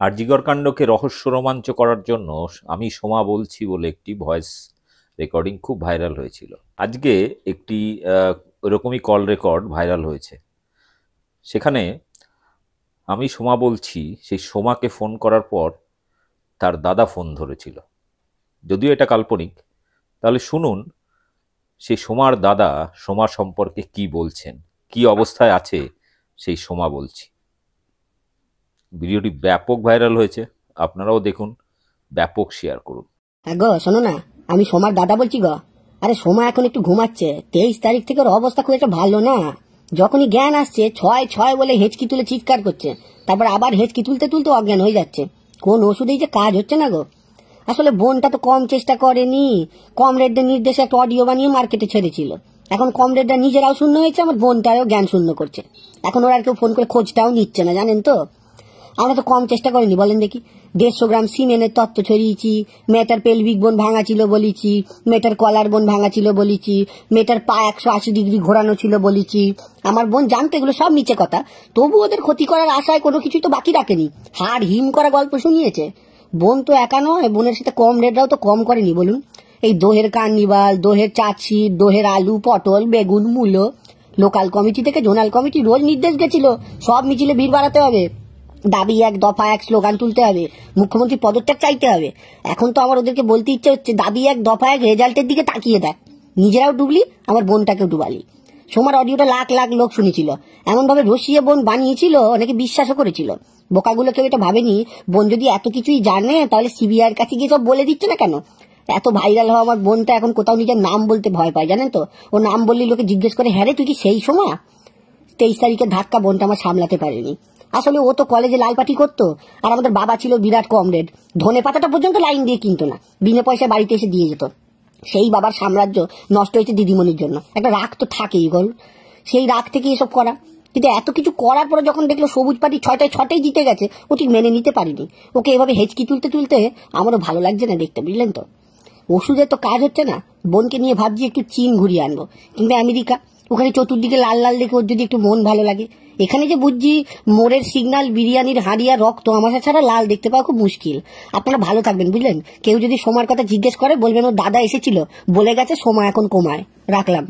আরজিকর কাণ্ডকে রহস্য রোমাঞ্চ করার জন্য আমি সোমা বলছি বলে একটি ভয়েস রেকর্ডিং খুব ভাইরাল হয়েছিল। আজকে একটি ওরকমই কল রেকর্ড ভাইরাল হয়েছে। সেখানে আমি সোমা বলছি, সেই সোমাকে ফোন করার পর তার দাদা ফোন ধরেছিল। যদিও এটা কাল্পনিক, তাহলে শুনুন সেই সোমার দাদা সোমা সম্পর্কে কি বলছেন, কি অবস্থায় আছে সেই সোমা বলছি। ভিডিওটি ব্যাপক ভাইরাল হয়েছে, আপনারাও দেখুন, ব্যাপক শেয়ার করুন। হ্যাঁ গো, শোনো না, আমি সোমার দাদা বলছি গো। আরে সোমা এখন একটু ঘুমাচ্ছে। 23 তারিখ থেকে ওর অবস্থা খুব একটা ভালো না। যখনই জ্ঞান আসছে ছয় ছয় বলে হেঁচকি তুলে চিৎকার করছে, তারপর আবার হেঁচকি তুলতে তুলতে অজ্ঞান হয়ে যাচ্ছে। কোন ওষুধেই যে কাজ হচ্ছে না গো। আসলে বোনটা তো কম চেষ্টা করেনি। কমরেডদের নির্দেশে একটা অডিও বানিয়ে মার্কেটে ছেড়েছিল। এখন কমরেডরা নিজেরাও শূন্য হয়েছে, আমার বোনটাও জ্ঞান শূন্য করছে। এখন ওরা আর কেউ ফোন করে খোঁজটাও নিচ্ছে না, জানেন তো। আমরা তো কম চেষ্টা করিনি, বলেন দেখি। 150 গ্রাম সিমেন্টের তত্ত্ব ছড়িয়েছি, মেয়েটার পেলভিক বোন ভাঙা ছিল বলেছি, মেয়েটার কলার বোন ভাঙা ছিল বলেছি, মেয়েটার পা 180 ডিগ্রি ঘোরানো ছিল বলেছি। আমার বোন জানতো এগুলো সব মিছে কথা, তবু ওদের ক্ষতি করার আশায় কোনো কিছুই তো বাকি রাখেনি। হাড় হিম করা গল্প শুনিয়েছে। বোন তো একা নয়, বোনের সাথে কম রেটরাও তো কম করেনি বলুন। এই দোহের কার্নিভাল, দোহের চাটশিট, দোহের আলু, পটল, বেগুন, মূলো, লোকাল কমিটি থেকে জোনাল কমিটি রোজ নির্দেশ গেছিল সব মিছিলে ভিড় বাড়াতে হবে, দাবি এক, দফা এক, স্লোগান তুলতে হবে, মুখ্যমন্ত্রী পদত্যাগ চাইতে হবে। এখন তো আমার ওদেরকে বলতে ইচ্ছে হচ্ছে, দাবি এক, দফা এক, রেজাল্টের দিকে তাকিয়ে দেখ। নিজেরাও ডুবলি, আমার বোনটাকেও ডুবালি। সোমার অডিওটা লাখ লাখ লোক শুনেছিল, এমন ভাবে রসিয়ে বোন বানিয়েছিল, অনেকে বিশ্বাসও করেছিল। বোকাগুলো কেউ এটা ভাবেনি বোন যদি এত কিছুই জানে তাহলে সিবিআই এর কাছে গিয়ে সব বলে দিচ্ছে না কেন। এত ভাইরাল হওয়া আমার বোনটা এখন কোথাও নিজের নাম বলতে ভয় পায়, জানেন তো। ও নাম বললে লোকে জিজ্ঞেস করে, হ্যাঁ রে তুই কি সেই সময়। 23 তারিখের ধাক্কা বোনটা আমার সামলাতে পারেনি। আসলে ও তো কলেজে লালপাটি করতো, আর আমাদের বাবা ছিল বিরাট কমরেড। ধনে পাতাটা পর্যন্ত লাইন দিয়ে কিনতো না, বিনা পয়সা বাড়িতে এসে দিয়ে যেত। সেই বাবার সাম্রাজ্য নষ্ট হয়েছে দিদিমণির জন্য। একটা রাগ তো থাকেই গল, সেই রাগ থেকে এসব করা। কিন্তু এত কিছু করার পরে যখন দেখলো সবুজ পার্টি 6টায় জিতে গেছে, ও ঠিক মেনে নিতে পারিনি। ওকে এভাবে হেঁচকি তুলতে তুলতে আমারও ভালো লাগছে না দেখতে, বুঝলেন তো। ওষুধের তো কাজ হচ্ছে না। বোনকে নিয়ে ভাবছি একটু চীন ঘুরিয়ে আনবো, কিংবা আমেরিকা। ওখানে চতুর্দিকে লাল লাল দেখে ওর যদি একটু মন ভালো লাগে। এখানে যে বুঝছি মোড়ের সিগন্যাল, বিরিয়ানির হাঁড়িয়া, রক্ত আমাশা ছাড়া লাল দেখতে পাওয়া খুব মুশকিল। আপনারা ভালো থাকবেন, বুঝলেন। কেউ যদি সোমার কথা জিজ্ঞেস করে বলবেন ওর দাদা এসেছিল, বলে গেছে সোমা এখন কোমায়। রাখলাম।